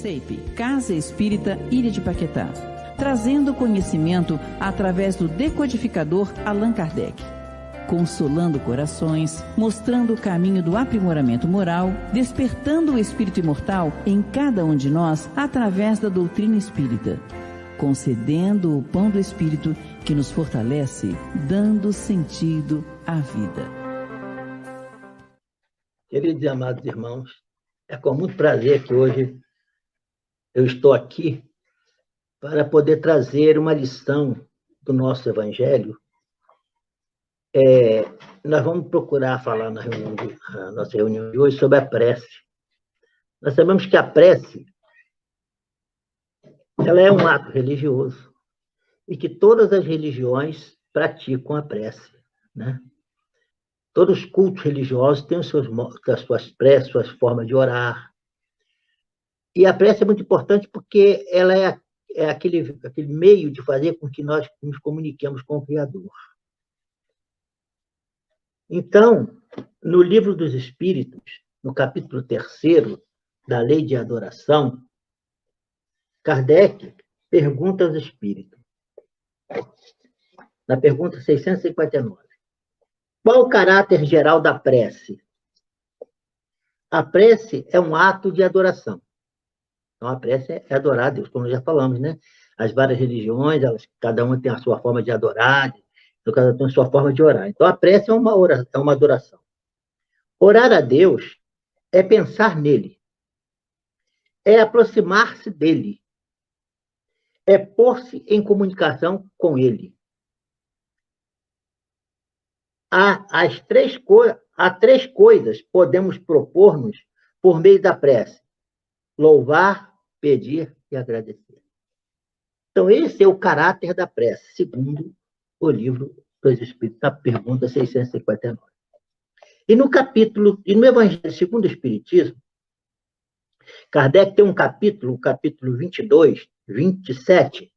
CEIP, Casa Espírita Ilha de Paquetá, trazendo conhecimento através do decodificador Allan Kardec, consolando corações, mostrando o caminho do aprimoramento moral, despertando o espírito imortal em cada um de nós através da doutrina espírita, concedendo o pão do espírito que nos fortalece, dando sentido à vida. Queridos e amados irmãos, é com muito prazer que hoje eu estou aqui para poder trazer uma lição do nosso Evangelho. Nós vamos procurar falar na nossa reunião de hoje sobre a prece. Nós sabemos que a prece ela é um ato religioso e que todas as religiões praticam a prece, né? Todos os cultos religiosos têm as suas preces, suas formas de orar. E a prece é muito importante porque ela é aquele meio de fazer com que nós nos comuniquemos com o Criador. Então, no Livro dos Espíritos, no capítulo 3º da Lei de Adoração, Kardec pergunta aos espíritos, na pergunta 659, qual o caráter geral da prece? A prece é um ato de adoração. Então, a prece é adorar a Deus, como já falamos, né? As várias religiões, cada uma tem a sua forma de adorar, então, cada uma tem a sua forma de orar. Então, a prece é uma adoração. Orar a Deus é pensar nele, é aproximar-se dele, é pôr-se em comunicação com ele. Há três coisas podemos propor-nos por meio da prece: louvar, pedir e agradecer. Então, esse é o caráter da prece, segundo o Livro dos Espíritos, na pergunta 659. E no Evangelho segundo o Espiritismo, Kardec tem um capítulo, o capítulo 22, 27,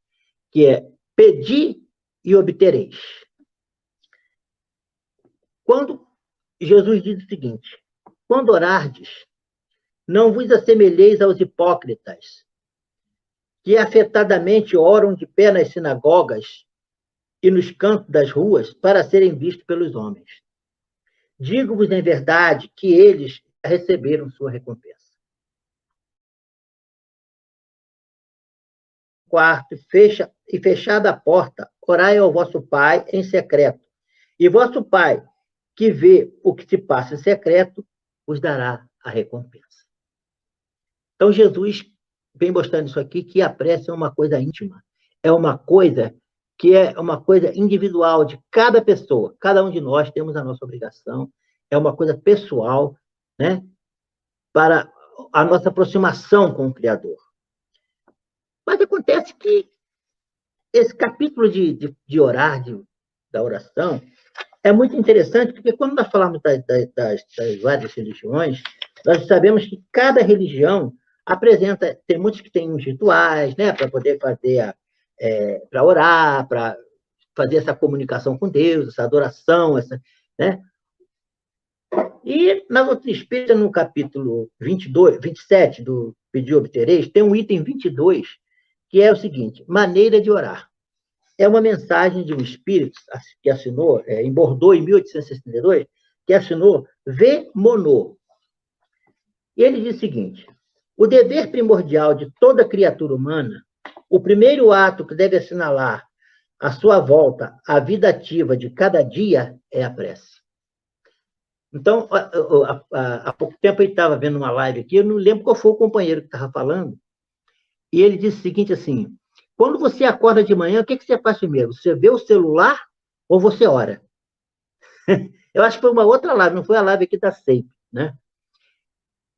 que é Pedi e obtereis. Quando Jesus diz o seguinte: quando orardes, não vos assemelheis aos hipócritas, que afetadamente oram de pé nas sinagogas e nos cantos das ruas para serem vistos pelos homens. Digo-vos em verdade que eles receberam sua recompensa. Quarto, fechada a porta, orai ao vosso Pai em secreto, e vosso Pai, que vê o que se passa em secreto, vos dará a recompensa. Então, Jesus vem mostrando isso aqui, que a prece é uma coisa íntima, é uma coisa que é uma coisa individual de cada pessoa. Cada um de nós temos a nossa obrigação, é uma coisa pessoal, né, para a nossa aproximação com o Criador. Mas acontece que esse capítulo de orar, da oração, é muito interessante, porque quando nós falamos das várias religiões, nós sabemos que cada religião apresenta, tem muitos que têm uns rituais, né, para poder fazer, para orar, para fazer essa comunicação com Deus, essa adoração, né? E na doutrina espírita, no capítulo 27 do Pedi e Obtereis, tem um item 22, que é o seguinte: maneira de orar. É uma mensagem de um espírito que assinou, em Bordeaux, em 1862, que assinou V. Monod. E ele diz o seguinte: o dever primordial de toda criatura humana, o primeiro ato que deve assinalar a sua volta à vida ativa de cada dia é a prece. Então, há pouco tempo eu estava vendo uma live aqui, eu não lembro qual foi o companheiro que estava falando, e ele disse o seguinte assim: quando você acorda de manhã, o que você faz primeiro? Você vê o celular ou você ora? Eu acho que foi uma outra live, não foi a live aqui da CEIP, né?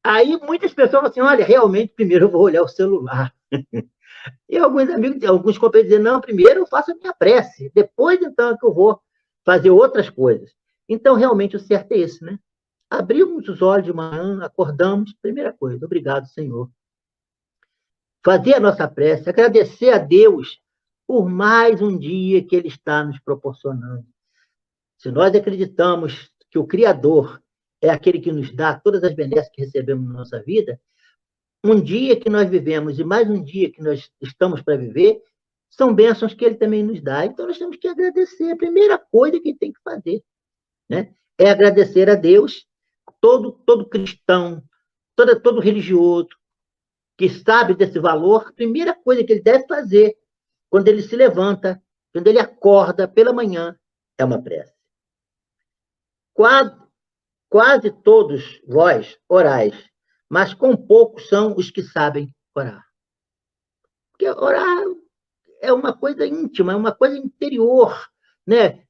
Aí muitas pessoas falam assim: olha, realmente, primeiro eu vou olhar o celular. E alguns amigos, alguns companheiros dizem: não, primeiro eu faço a minha prece, depois então é que eu vou fazer outras coisas. Então, realmente, o certo é esse, né? Abrimos os olhos de manhã, acordamos, primeira coisa: obrigado, Senhor. Fazer a nossa prece, agradecer a Deus por mais um dia que Ele está nos proporcionando. Se nós acreditamos que o Criador é aquele que nos dá todas as benesses que recebemos na nossa vida, um dia que nós vivemos e mais um dia que nós estamos para viver, são bênçãos que ele também nos dá. Então, nós temos que agradecer. A primeira coisa que tem que fazer, né, é agradecer a Deus. Todo cristão, todo religioso que sabe desse valor, a primeira coisa que ele deve fazer quando ele se levanta, quando ele acorda pela manhã, é uma prece. Quase todos vós orais, mas com poucos são os que sabem orar. Porque orar é uma coisa íntima, é uma coisa interior, né?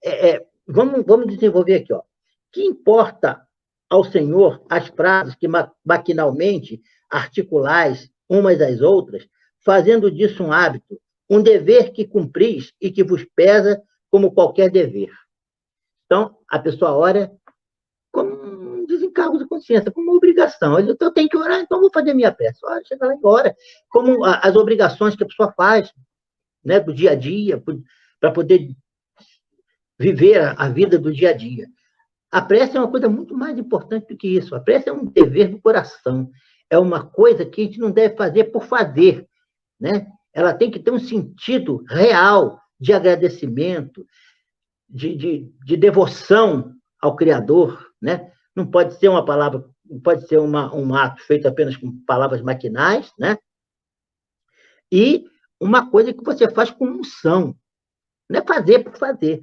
Vamos desenvolver aqui, ó. Que importa ao Senhor as frases que maquinalmente articulais umas às outras, fazendo disso um hábito, um dever que cumpris e que vos pesa como qualquer dever. Então, a pessoa ora como um desencargo de consciência, como uma obrigação. Eu tenho que orar, então vou fazer minha prece. Ora, chega lá e ora. Como as obrigações que a pessoa faz, né, do dia a dia, para poder viver a vida do dia a dia. A prece é uma coisa muito mais importante do que isso. A prece é um dever do coração. É uma coisa que a gente não deve fazer por fazer, né? Ela tem que ter um sentido real de agradecimento, de devoção ao Criador, né? Não pode ser uma palavra, não pode ser um ato feito apenas com palavras maquinais, né? E uma coisa que você faz com unção, não é fazer por fazer.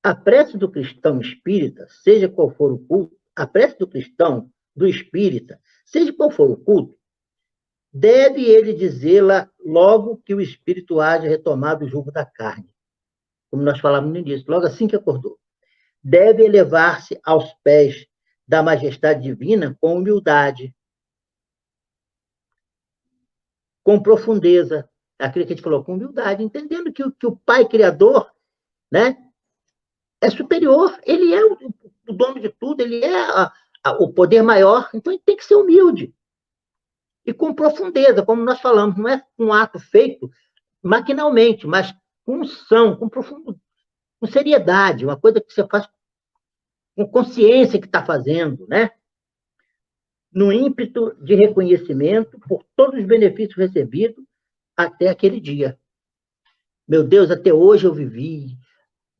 A prece do cristão espírita, seja qual for o culto, a prece do cristão, do espírita, seja qual for o culto, deve ele dizê-la logo que o espírito haja retomado o jugo da carne, como nós falamos no início, logo assim que acordou. Deve elevar-se aos pés da majestade divina com humildade, com profundeza, aquilo que a gente falou, com humildade, entendendo que o Pai Criador, né, é superior, ele é o dono de tudo, ele é o poder maior, então ele tem que ser humilde. E com profundeza, como nós falamos, não é um ato feito maquinalmente, mas com unção, com seriedade, uma coisa que você faz com consciência que está fazendo, né? No ímpeto de reconhecimento por todos os benefícios recebidos até aquele dia. Meu Deus, até hoje eu vivi,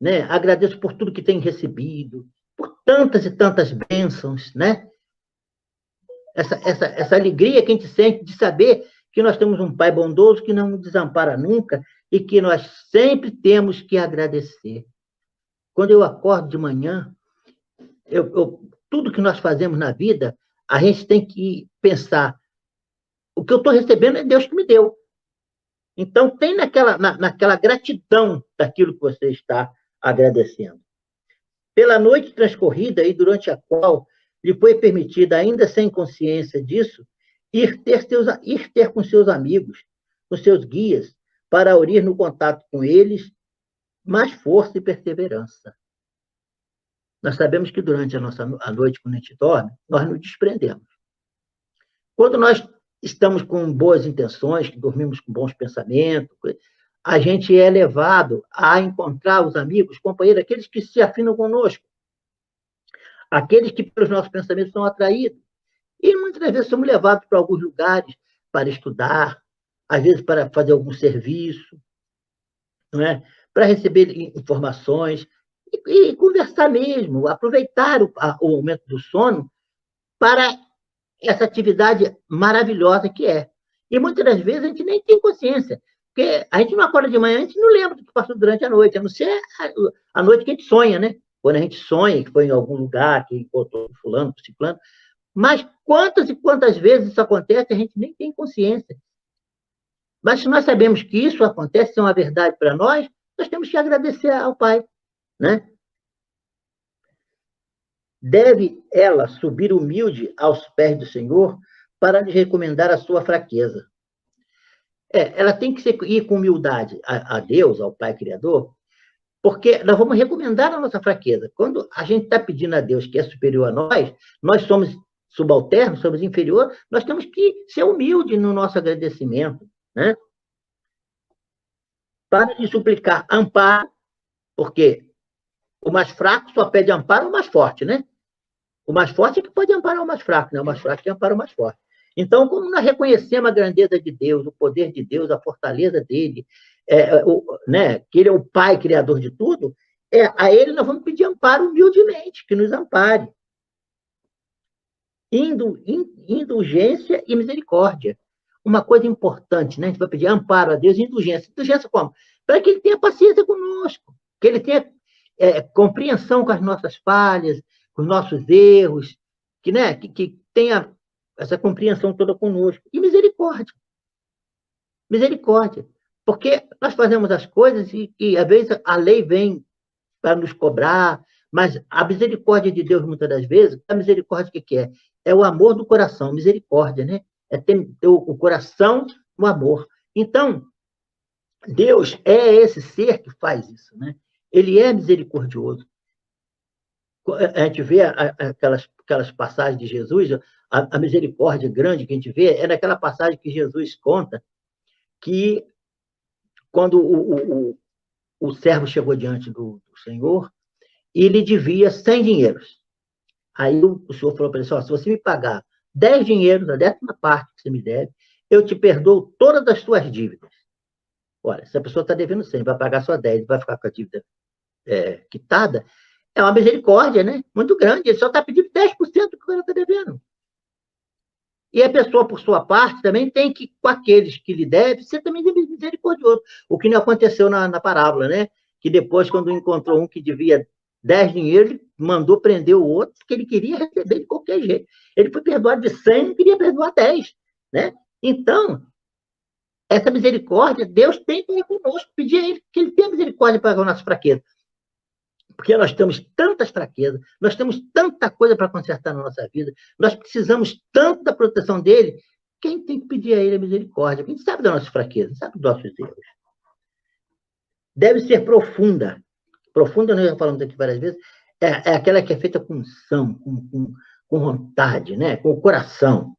né? Agradeço por tudo que tenho recebido, por tantas e tantas bênçãos, né? Essa alegria que a gente sente de saber que nós temos um Pai bondoso que não nos desampara nunca e que nós sempre temos que agradecer. Quando eu acordo de manhã, tudo que nós fazemos na vida, a gente tem que pensar, o que eu estou recebendo é Deus que me deu. Então, tem naquela gratidão daquilo que você está agradecendo. Pela noite transcorrida e durante a qual lhe foi permitida, ainda sem consciência disso, ir ter com seus amigos, com seus guias, para aurir no contato com eles mais força e perseverança. Nós sabemos que durante a noite, quando a gente dorme, nós nos desprendemos. Quando nós estamos com boas intenções, que dormimos com bons pensamentos, a gente é levado a encontrar os amigos, companheiros, aqueles que se afinam conosco, aqueles que pelos nossos pensamentos são atraídos. E muitas vezes somos levados para alguns lugares para estudar, às vezes para fazer algum serviço, não é? Para receber informações e conversar mesmo, aproveitar o momento do sono para essa atividade maravilhosa que é. E muitas das vezes a gente nem tem consciência, porque a gente não acorda de manhã, a gente não lembra do que passou durante a noite, a não ser a noite que a gente sonha, né? Quando a gente sonha que foi em algum lugar, que encontrou fulano, ciclano. Mas quantas e quantas vezes isso acontece, a gente nem tem consciência. Mas se nós sabemos que isso acontece, é uma verdade para nós temos que agradecer ao Pai, né? Deve ela subir humilde aos pés do Senhor para lhe recomendar a sua fraqueza. Ela tem que ir com humildade a Deus, ao Pai Criador, porque nós vamos recomendar a nossa fraqueza. Quando a gente está pedindo a Deus que é superior a nós somos subalternos, somos inferiores, nós temos que ser humildes no nosso agradecimento, né? Para lhe suplicar amparo, porque o mais fraco só pede amparo ao mais forte, né? O mais forte é que pode amparar o mais fraco, né? O mais fraco que ampara o mais forte. Então, como nós reconhecemos a grandeza de Deus, o poder de Deus, a fortaleza dele, né? Que ele é o Pai criador de tudo, a ele nós vamos pedir amparo humildemente, que nos ampare. Indulgência e misericórdia. Uma coisa importante, né? A gente vai pedir amparo a Deus e indulgência. Indulgência como? Para que ele tenha paciência conosco, que ele tenha compreensão com as nossas falhas, com os nossos erros, que tenha essa compreensão toda conosco. E misericórdia. Misericórdia. Porque nós fazemos as coisas e às vezes, a lei vem para nos cobrar, mas a misericórdia de Deus, muitas das vezes, a misericórdia que é? É o amor do coração, misericórdia, né? É ter o coração no amor. Então, Deus é esse ser que faz isso, né? Ele é misericordioso. A gente vê aquelas passagens de Jesus, a misericórdia grande que a gente vê é naquela passagem que Jesus conta que quando o servo chegou diante do Senhor, ele devia 100 dinheiros. Aí o senhor falou para ele, se você me pagar 10 dinheiros, a 10ª parte que você me deve, eu te perdoo todas as suas dívidas. Olha, se a pessoa está devendo 100, vai pagar só 10, vai ficar com a dívida quitada, é uma misericórdia, né? Muito grande. Ele só está pedindo 10% do que o cara está devendo. E a pessoa, por sua parte, também tem que, com aqueles que lhe deve, ser também misericordioso. O que não aconteceu na parábola, né? Que depois, quando encontrou um que devia 10 dinheiros, ele mandou prender o outro, porque ele queria receber de qualquer jeito. Ele foi perdoado de 100, não queria perdoar 10, né? Então, essa misericórdia, Deus tem para ir conosco, pedir a Ele que Ele tenha misericórdia para a nossa fraqueza. Porque nós temos tantas fraquezas, nós temos tanta coisa para consertar na nossa vida, nós precisamos tanto da proteção dele, quem tem que pedir a ele a misericórdia? Quem sabe da nossa fraqueza, sabe dos nossos erros. Deve ser profunda. Profunda, nós já falamos aqui várias vezes, é aquela que é feita com unção, com vontade, né? Com o coração.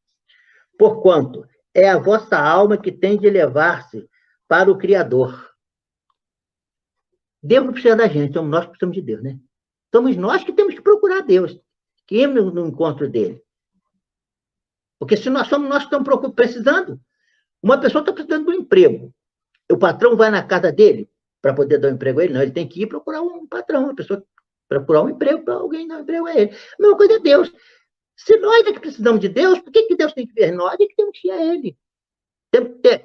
Porquanto é a vossa alma que tem de elevar-se para o Criador. Deus não precisa da gente, então nós precisamos de Deus, né? Somos nós que temos que procurar Deus, que ir no encontro dele. Porque se nós somos nós que estamos precisando, uma pessoa está precisando de um emprego, o patrão vai na casa dele para poder dar um emprego a ele? Não, ele tem que ir procurar um patrão, uma pessoa procurar um emprego para alguém dar um emprego a ele. A mesma coisa é Deus. Se nós é que precisamos de Deus, por que Deus tem que ver nós? É que temos que ir a ele.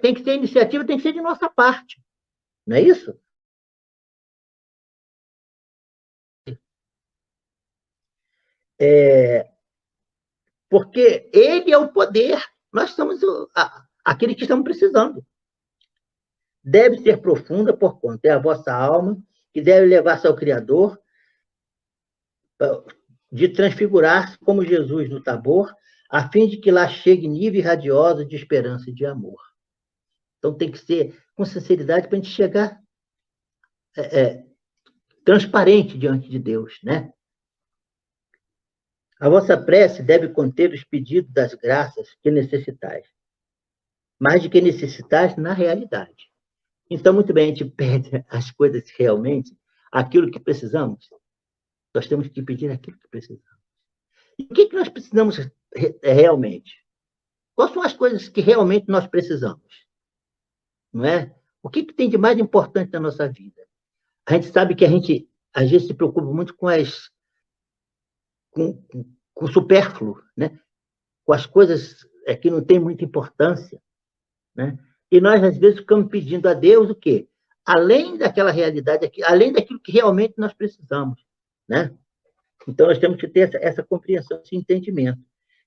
Tem que ter iniciativa, tem que ser de nossa parte. Não é isso? Porque ele é o poder. Nós somos aquele que estamos precisando. Deve ser profunda, porquanto é a vossa alma que deve levar-se ao Criador, de transfigurar-se como Jesus no Tabor, a fim de que lá chegue nível radioso de esperança e de amor. Então tem que ser com sinceridade para a gente chegar transparente diante de Deus, né? A vossa prece deve conter os pedidos das graças que necessitais, mais do que necessitais na realidade. Então, muito bem, a gente pede as coisas realmente, aquilo que precisamos. Nós temos que pedir aquilo que precisamos. E o que nós precisamos realmente? Quais são as coisas que realmente nós precisamos? Não é? O que tem de mais importante na nossa vida? A gente sabe que a gente, às vezes, se preocupa muito com o supérfluo, né? Com as coisas que não têm muita importância, né? E nós, às vezes, ficamos pedindo a Deus o quê? Além daquela realidade, além daquilo que realmente nós precisamos, né? Então, nós temos que ter essa compreensão, esse entendimento,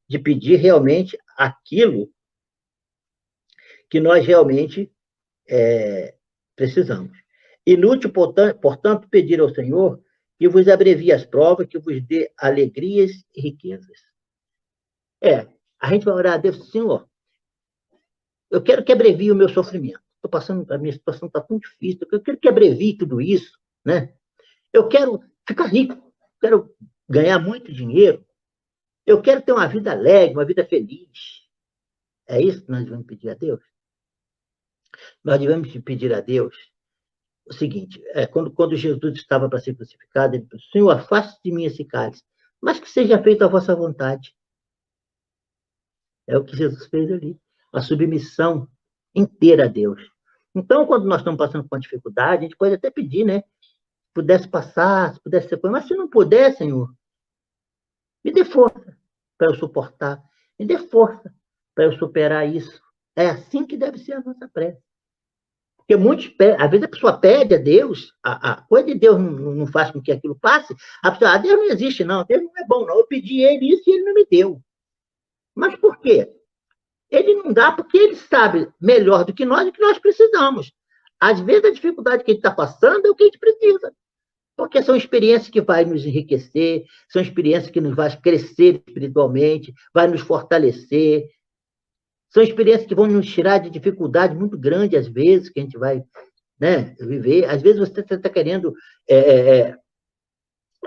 de pedir realmente aquilo que nós realmente precisamos. Inútil, portanto, pedir ao Senhor que vos abrevie as provas, que vos dê alegrias e riquezas. A gente vai orar a Deus, Senhor, eu quero que abrevie o meu sofrimento. A minha situação está tão difícil, eu quero que abrevie tudo isso, né? Eu quero ficar rico, quero ganhar muito dinheiro, eu quero ter uma vida alegre, uma vida feliz. É isso que nós devemos pedir a Deus? Nós devemos pedir a Deus o seguinte, quando Jesus estava para ser crucificado, ele disse, Senhor, afaste de mim esse cálice, mas que seja feita a vossa vontade. É o que Jesus fez ali. A submissão inteira a Deus. Então, quando nós estamos passando por uma dificuldade, a gente pode até pedir, né? Se pudesse passar, se pudesse ser... Mas se não puder, Senhor, me dê força para eu suportar. Me dê força para eu superar isso. É assim que deve ser a nossa prece. Porque às vezes a pessoa pede a Deus, a coisa de Deus não faz com que aquilo passe, a pessoa, Deus não existe, não, Deus não é bom, não. Eu pedi ele isso e ele não me deu. Mas por quê? Ele não dá porque ele sabe melhor do que nós o que nós precisamos. Às vezes a dificuldade que a gente está passando é o que a gente precisa. Porque são experiências que vão nos enriquecer, são experiências que nos vão crescer espiritualmente, vai nos fortalecer. São experiências que vão nos tirar de dificuldade muito grande, às vezes, que a gente vai, né, viver. Às vezes você está querendo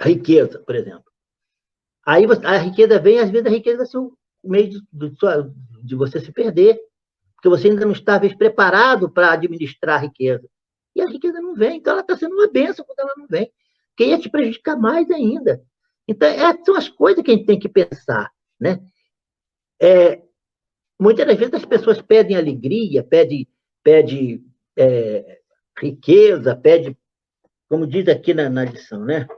riqueza, por exemplo. Aí a riqueza vem, às vezes a riqueza vai ser o meio de você se perder, porque você ainda não está, às vezes, preparado para administrar a riqueza. E a riqueza não vem, então ela está sendo uma bênção quando ela não vem, que ia te prejudicar mais ainda. Então, são as coisas que a gente tem que pensar, né? Muitas das vezes as pessoas pedem alegria, pedem riqueza, pedem, como diz aqui na lição, né?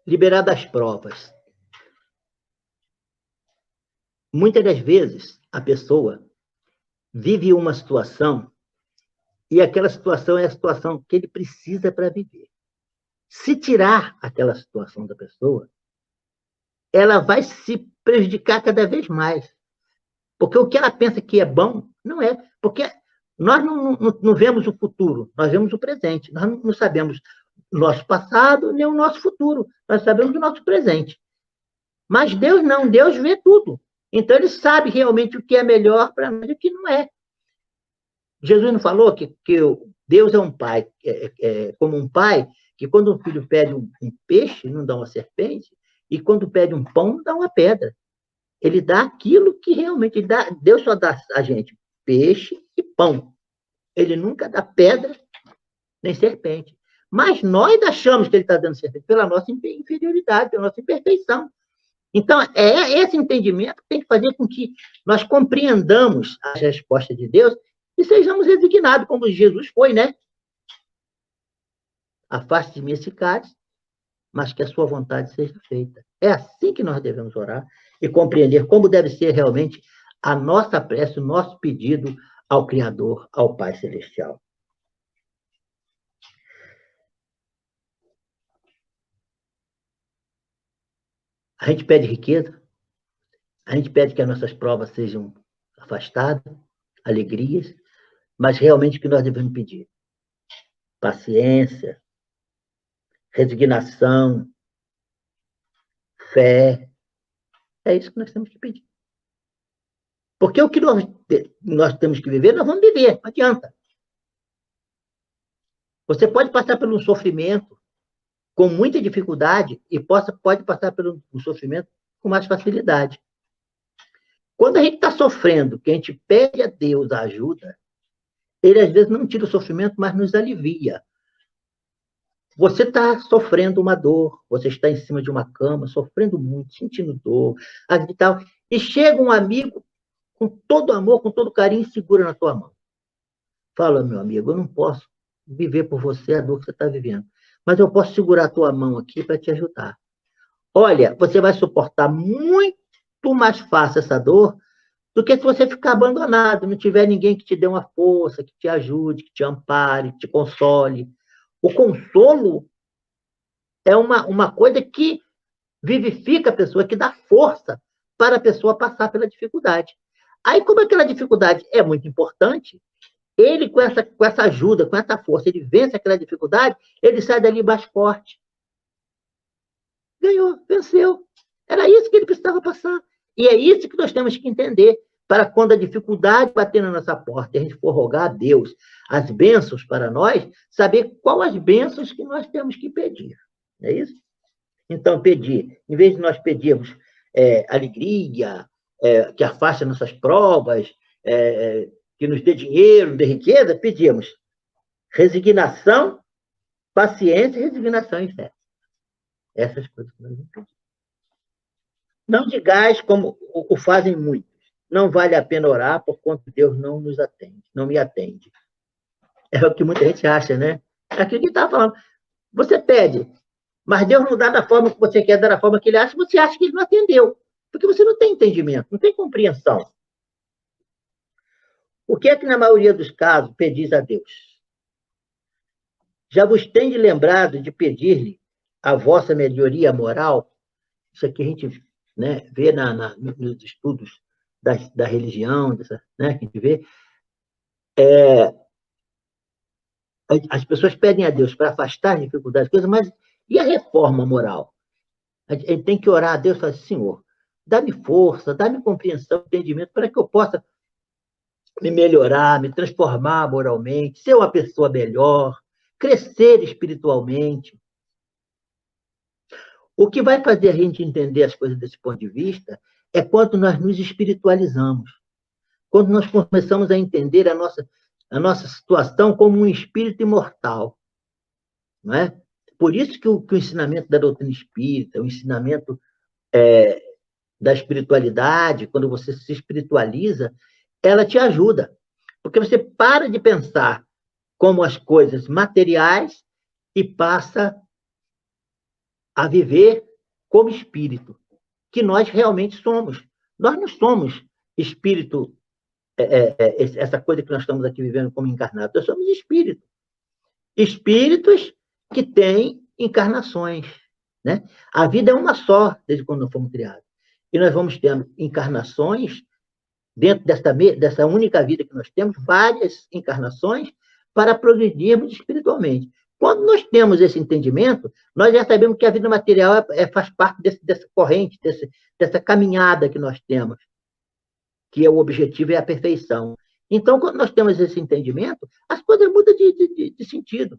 Liberar das provas. Muitas das vezes a pessoa vive uma situação e aquela situação é a situação que ele precisa para viver. Se tirar aquela situação da pessoa, ela vai se prejudicar cada vez mais. Porque o que ela pensa que é bom, não é. Porque nós não vemos o futuro, nós vemos o presente. Nós não sabemos o nosso passado nem o nosso futuro. Nós sabemos o nosso presente. Mas Deus não, Deus vê tudo. Então, ele sabe realmente o que é melhor para nós e o que não é. Jesus não falou que Deus é um pai, como um pai, que quando um filho pede um peixe, não dá uma serpente, e quando pede um pão, não dá uma pedra. Ele dá aquilo que realmente ele dá. Deus só dá a gente peixe e pão. Ele nunca dá pedra nem serpente. Mas nós achamos que ele está dando serpente pela nossa inferioridade, pela nossa imperfeição. Então, esse entendimento que tem que fazer com que nós compreendamos as respostas de Deus e sejamos resignados, como Jesus foi, né? Afaste de mim esse cálice, mas que a sua vontade seja feita. É assim que nós devemos orar e compreender como deve ser realmente a nossa prece, o nosso pedido ao Criador, ao Pai Celestial. A gente pede riqueza, a gente pede que as nossas provas sejam afastadas, alegrias, mas realmente o que nós devemos pedir? Paciência, resignação, fé. É isso que nós temos que pedir. Porque o que nós temos que viver, nós vamos viver, não adianta. Você pode passar por um sofrimento com muita dificuldade e pode passar pelo sofrimento com mais facilidade. Quando a gente está sofrendo, que a gente pede a Deus a ajuda, ele às vezes não tira o sofrimento, mas nos alivia. Você está sofrendo uma dor, você está em cima de uma cama, sofrendo muito, sentindo dor, e tal, e chega um amigo com todo amor, com todo carinho, e segura na tua mão. Fala, meu amigo, eu não posso viver por você a dor que você está vivendo, mas eu posso segurar a tua mão aqui para te ajudar. Olha, você vai suportar muito mais fácil essa dor do que se você ficar abandonado, não tiver ninguém que te dê uma força, que te ajude, que te ampare, que te console. O consolo é uma coisa que vivifica a pessoa, que dá força para a pessoa passar pela dificuldade. Aí, como aquela dificuldade é muito importante, ele, com essa ajuda, com essa força, ele vence aquela dificuldade, ele sai dali mais forte. Ganhou, venceu. Era isso que ele precisava passar. E é isso que nós temos que entender, para quando a dificuldade bater na nossa porta e a gente for rogar a Deus as bênçãos para nós, saber quais as bênçãos que nós temos que pedir. Não é isso? Então, pedir, em vez de nós pedirmos alegria, que afaste nossas provas, que nos dê dinheiro, dê riqueza, pedimos resignação, paciência, resignação e fé. Essas coisas que nós vamos pedir. Não digais como o fazem muitos. Não vale a pena orar, porquanto Deus não nos atende, não me atende. É o que muita gente acha, né? É aquilo que estava falando. Você pede, mas Deus não dá da forma que você quer, dar da forma que Ele acha, você acha que Ele não atendeu. Porque você não tem entendimento, não tem compreensão. O que é que, na maioria dos casos, pedis a Deus? Já vos tendes lembrado de pedir-lhe a vossa melhoria moral? Isso aqui a gente, né, vê nos estudos da religião, né, que a gente vê. As pessoas pedem a Deus para afastar as dificuldades, coisas, mas e a reforma moral? A gente tem que orar a Deus e falar assim, Senhor, dá-me força, dá-me compreensão, entendimento, para que eu possa me melhorar, me transformar moralmente, ser uma pessoa melhor, crescer espiritualmente. O que vai fazer a gente entender as coisas desse ponto de vista é quando nós nos espiritualizamos, quando nós começamos a entender a nossa situação como um espírito imortal. Não é? Por isso que o ensinamento da doutrina espírita, o ensinamento da espiritualidade, quando você se espiritualiza, ela te ajuda. Porque você para de pensar como as coisas materiais e passa a viver como espírito, que nós realmente somos. Nós não somos espírito, essa coisa que nós estamos aqui vivendo como encarnados. Nós somos espírito. Espíritos que têm encarnações. Né? A vida é uma só, desde quando nós fomos criados. E nós vamos ter encarnações, dentro dessa única vida que nós temos, várias encarnações, para progredirmos espiritualmente. Quando nós temos esse entendimento, nós já sabemos que a vida material faz parte dessa corrente, dessa caminhada que nós temos, que é o objetivo, é a perfeição. Então, quando nós temos esse entendimento, as coisas mudam de sentido.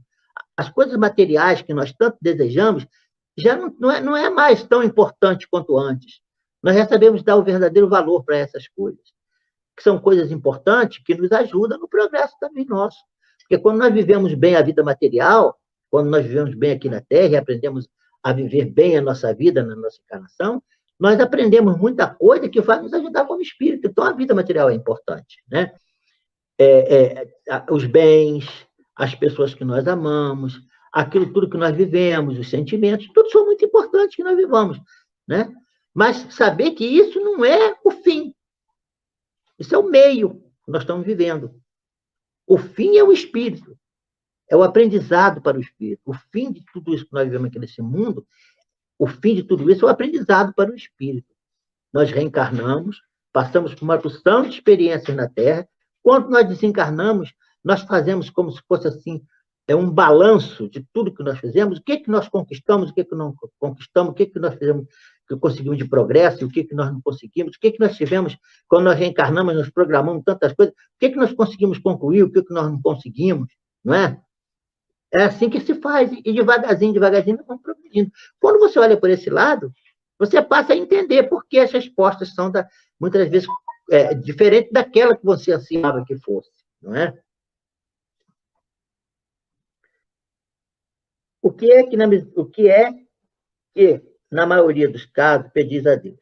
As coisas materiais que nós tanto desejamos já não é mais tão importante quanto antes. Nós já sabemos dar o verdadeiro valor para essas coisas, que são coisas importantes que nos ajudam no progresso também nosso. Porque quando nós vivemos bem a vida material, quando nós vivemos bem aqui na Terra e aprendemos a viver bem a nossa vida na nossa encarnação, nós aprendemos muita coisa que vai nos ajudar como espírito. Então, a vida material é importante. Né? Os bens, as pessoas que nós amamos, aquilo tudo que nós vivemos, os sentimentos, tudo são muito importantes que nós vivamos. Né? Mas saber que isso não é o fim. Isso é o meio que nós estamos vivendo. O fim é o espírito. É o aprendizado para o espírito. O fim de tudo isso que nós vivemos aqui nesse mundo, o fim de tudo isso é o aprendizado para o espírito. Nós reencarnamos, passamos por uma porção de experiências na Terra. Quando nós desencarnamos, nós fazemos como se fosse assim, um balanço de tudo que nós fizemos, o que nós conquistamos, o que não conquistamos, o que nós fizemos, que conseguimos de progresso, e o que nós não conseguimos, o que nós tivemos, quando nós reencarnamos, nós programamos tantas coisas, o que nós conseguimos concluir, o que nós não conseguimos, não é? É assim que se faz, e devagarzinho, devagarzinho, nós vamos progredindo. Quando você olha por esse lado, você passa a entender por que as respostas são, muitas vezes, diferentes daquela que você ansiava que fosse, não é? O que é que, na maioria dos casos, pedis a Deus?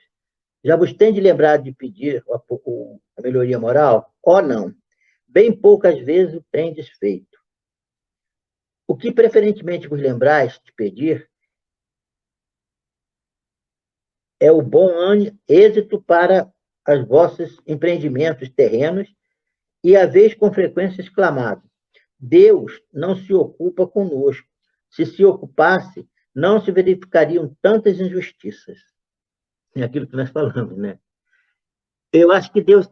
Já vos tem de lembrar de pedir a melhoria moral? Ou não? Bem poucas vezes o tendes feito. O que preferentemente vos lembrais de pedir é o bom êxito para os vossos empreendimentos terrenos e haveis com frequência exclamado: Deus não se ocupa conosco. Se ocupasse, não se verificariam tantas injustiças. É aquilo que nós falamos, né? Eu acho que Deus,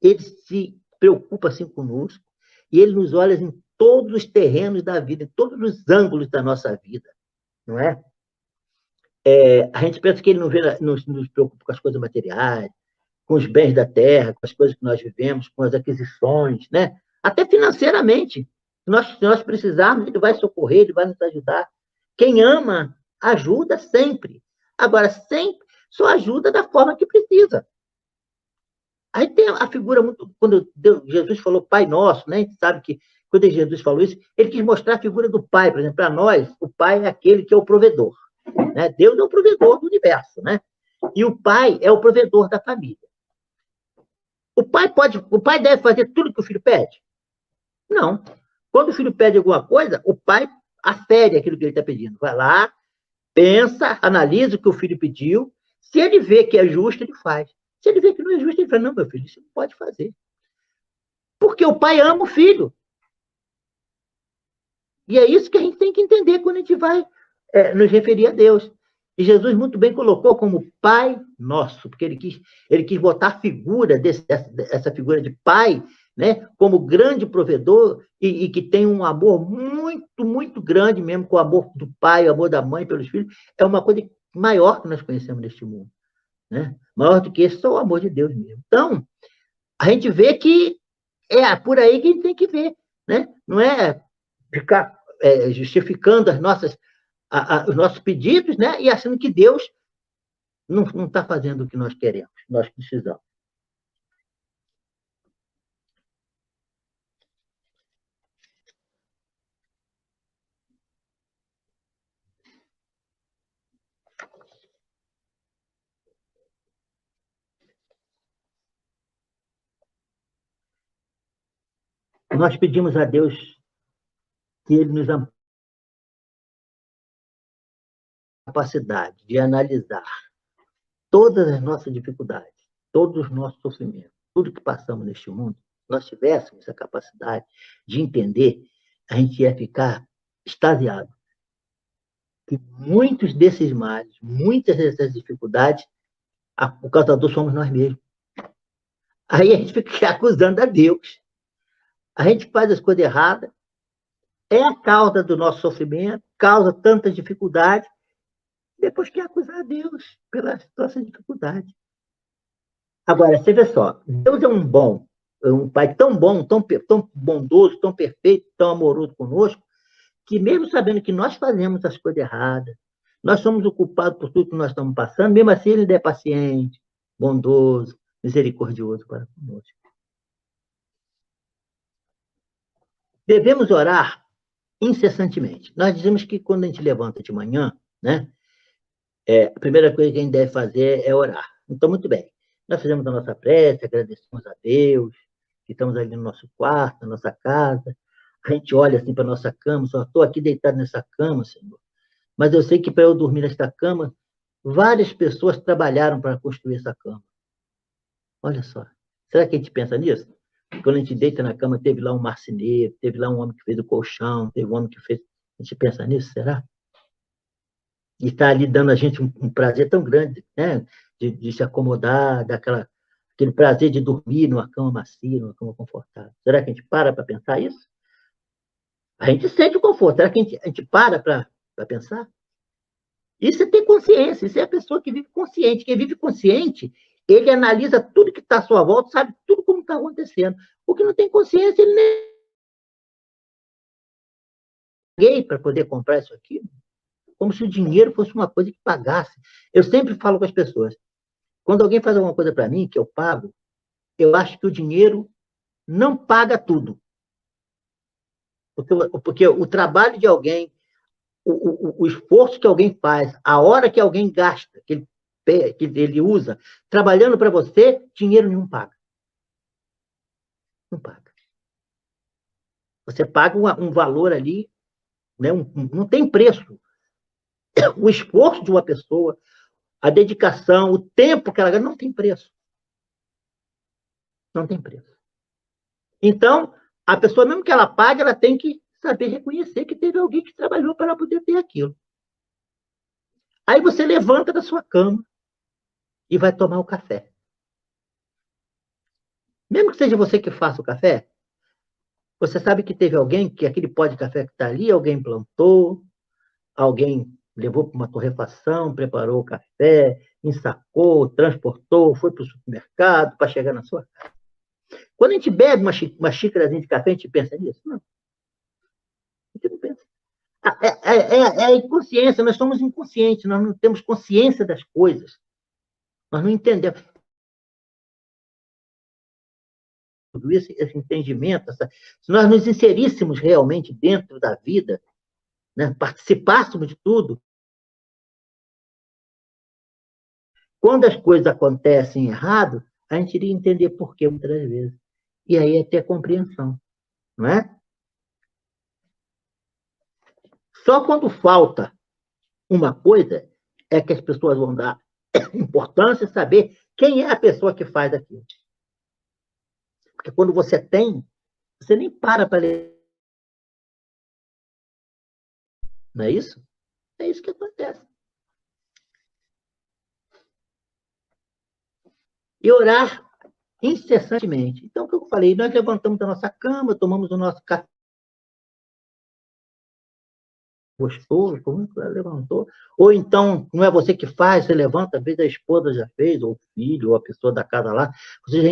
ele se preocupa assim conosco e ele nos olha em todos os terrenos da vida, em todos os ângulos da nossa vida, não é? A gente pensa que ele não nos preocupa com as coisas materiais, com os bens da terra, com as coisas que nós vivemos, com as aquisições, né? Até financeiramente. Se nós precisarmos, ele vai socorrer, ele vai nos ajudar. Quem ama, ajuda sempre. Agora, sempre, só ajuda da forma que precisa. Aí tem a figura muito... Quando Jesus falou Pai Nosso, né? A gente sabe que quando Jesus falou isso, ele quis mostrar a figura do Pai. Por exemplo, para nós, o Pai é aquele que é o provedor. Né? Deus é o provedor do universo, né? E o Pai é o provedor da família. O pai deve fazer tudo que o filho pede? Não. Quando o filho pede alguma coisa, o pai afere aquilo que ele está pedindo. Vai lá, pensa, analisa o que o filho pediu. Se ele vê que é justo, ele faz. Se ele vê que não é justo, ele fala, não, meu filho, isso não pode fazer. Porque o pai ama o filho. E é isso que a gente tem que entender quando a gente vai nos referir a Deus. E Jesus muito bem colocou como Pai Nosso, porque ele quis botar a figura essa figura de pai, né, como grande provedor e que tem um amor muito, muito grande mesmo, com o amor do pai, o amor da mãe pelos filhos, é uma coisa maior que nós conhecemos neste mundo. Né? Maior do que esse, só o amor de Deus mesmo. Então, a gente vê que é por aí que a gente tem que ver. Né? Não é ficar justificando os nossos pedidos, né? E achando que Deus não está fazendo o que nós queremos, nós precisamos. Nós pedimos a Deus que Ele nos dê a capacidade de analisar todas as nossas dificuldades, todos os nossos sofrimentos, tudo que passamos neste mundo. Se nós tivéssemos essa capacidade de entender, a gente ia ficar extasiado. Que muitos desses males, muitas dessas dificuldades, o causador somos nós mesmos. Aí a gente fica acusando a Deus. A gente faz as coisas erradas, é a causa do nosso sofrimento, causa tantas dificuldades, depois quer acusar a Deus pela nossa dificuldade. Agora, você vê só, Deus é um pai tão bom, tão bondoso, tão perfeito, tão amoroso conosco, que mesmo sabendo que nós fazemos as coisas erradas, nós somos o culpado por tudo que nós estamos passando, mesmo assim ele é paciente, bondoso, misericordioso para conosco. Devemos orar incessantemente. Nós dizemos que quando a gente levanta de manhã, né, a primeira coisa que a gente deve fazer é orar. Então, muito bem. Nós fizemos a nossa prece, agradecemos a Deus, que estamos ali no nosso quarto, na nossa casa. A gente olha assim para a nossa cama, só estou aqui deitado nessa cama, Senhor. Mas eu sei que para eu dormir nesta cama, várias pessoas trabalharam para construir essa cama. Olha só. Será que a gente pensa nisso? Quando a gente deita na cama, teve lá um marceneiro, teve lá um homem que fez o colchão, teve um homem que fez... A gente pensa nisso, será? E está ali dando a gente um prazer tão grande, né? De se acomodar, aquele prazer de dormir numa cama macia, numa cama confortável. Será que a gente para pensar isso? A gente sente o conforto. Será que a gente para pensar? Isso é ter consciência, isso é a pessoa que vive consciente. Quem vive consciente, ele analisa tudo que está à sua volta, sabe tudo como está acontecendo. O que não tem consciência, ele nem paguei para poder comprar isso aqui, como se o dinheiro fosse uma coisa que pagasse. Eu sempre falo com as pessoas, quando alguém faz alguma coisa para mim, que eu pago, eu acho que o dinheiro não paga tudo. Porque o trabalho de alguém, o esforço que alguém faz, a hora que alguém gasta, que ele usa, trabalhando para você, dinheiro nenhum paga. Não paga. Você paga um valor ali, né? Não tem preço. O esforço de uma pessoa, a dedicação, o tempo que ela gasta, não tem preço. Não tem preço. Então, a pessoa, mesmo que ela pague, ela tem que saber reconhecer que teve alguém que trabalhou para ela poder ter aquilo. Aí você levanta da sua cama e vai tomar o café. Mesmo que seja você que faça o café, você sabe que teve alguém, que aquele pó de café que está ali, alguém plantou, alguém levou para uma torrefação, preparou o café, ensacou, transportou, foi para o supermercado para chegar na sua casa. Quando a gente bebe uma xícarazinha de café, a gente pensa nisso? Não. A gente não pensa. É a inconsciência, nós somos inconscientes, nós não temos consciência das coisas. Nós não entendemos. Tudo isso, esse entendimento, se nós nos inseríssemos realmente dentro da vida, né, participássemos de tudo, quando as coisas acontecem errado, a gente iria entender por quê muitas vezes. E aí é ter compreensão, não é? Só quando falta uma coisa é que as pessoas vão dar importância e saber quem é a pessoa que faz aquilo. Porque quando você tem, você nem para ler. Não é isso? É isso que acontece. E orar incessantemente. Então, o que eu falei? Nós levantamos da nossa cama, tomamos o nosso café gostoso, como ela levantou. Ou então, não é você que faz, você levanta, às vezes a esposa já fez, ou o filho, ou a pessoa da casa lá. Você já...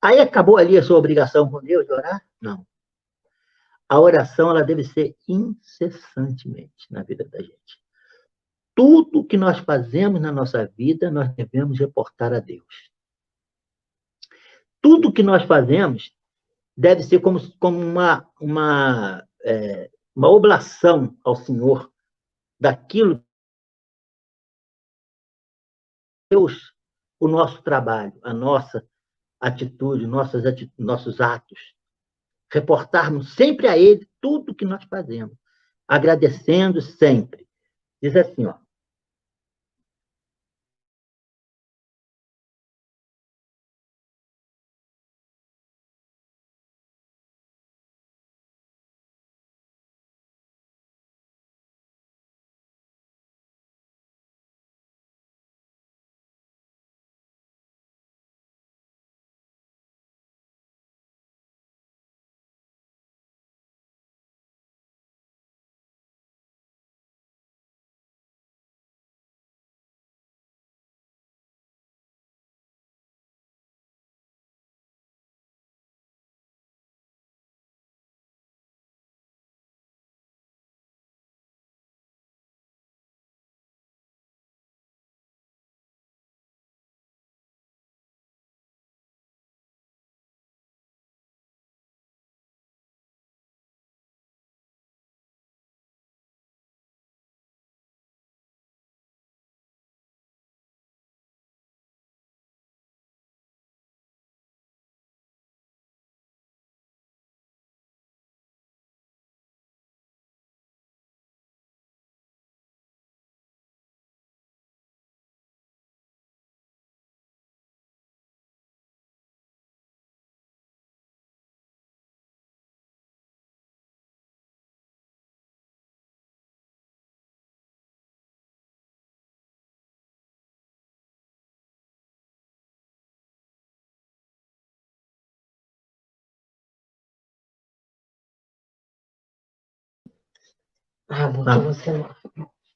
Aí acabou ali a sua obrigação com Deus de orar? Não. A oração ela deve ser incessantemente na vida da gente. Tudo que nós fazemos na nossa vida, nós devemos reportar a Deus. Tudo que nós fazemos deve ser como uma oblação ao Senhor daquilo que Deus, o nosso trabalho, a nossa atitude, nossos atos. Reportarmos sempre a Ele tudo que nós fazemos, agradecendo sempre. Diz assim, ó.